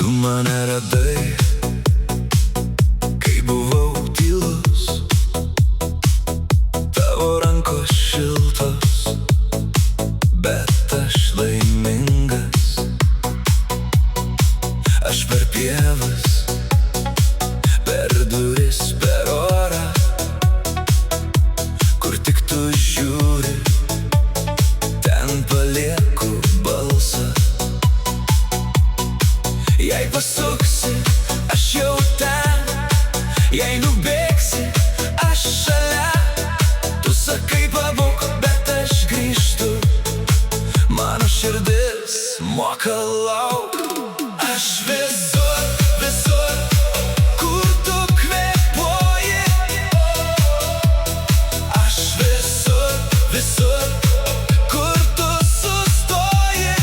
Tu mane radai, kai buvau tylus, tavo rankos šiltos, bet aš laimingas. Aš per pievas, per duris, per orą, kur tik tu žiūri, ten palieku balsą. Jei pasuksi, aš jau ten, jei nubėgsi, aš šalia. Tu sakai pabūk, bet aš grįžtu, mano širdis moka lauk. Aš visur, visur, kur tu kvėpuoji. Aš visur, visur, kur tu sustoji.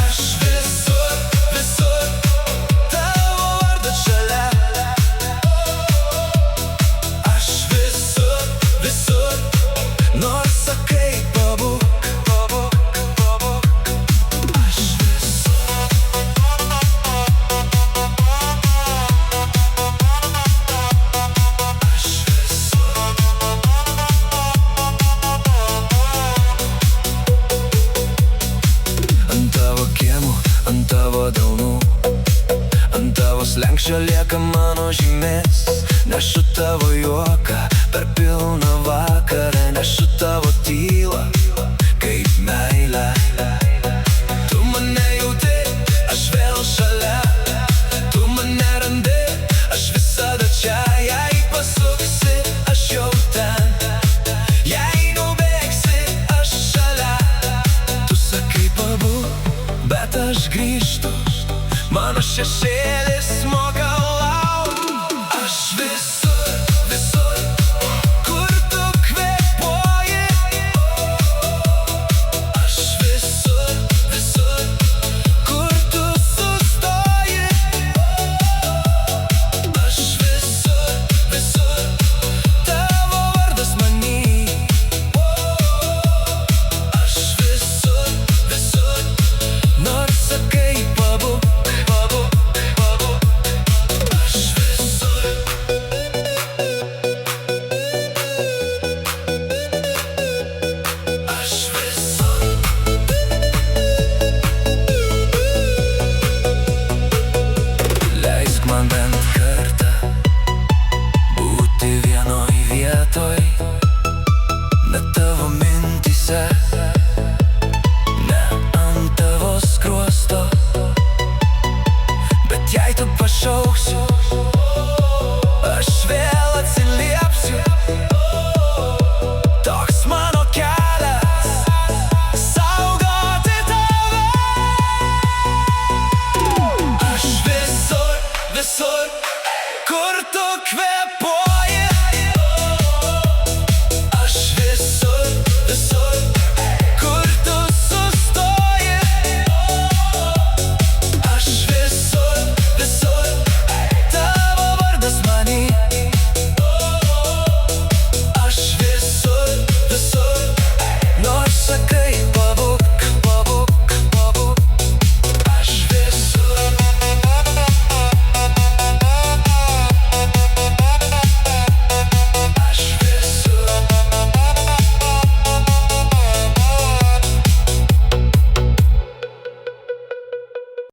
Aš visur, visur, tavo vardas šalia. Aš visur, visur, nors sakai pabūk. Ant tavo delnų, ant tavo slenksčio lieka mano žymės. Nešu tavo juoką per pilną vakarą, nešu tavo tylą kaip meilę. Tu mane jauti, aš vėl šalia. Tu mane randi, aš visada čia. Jei pasuksi, aš jau ten. Jei nubėgsi, aš šalia. Tu sakai pabūk, bet aš grįžtu, mano šešėlis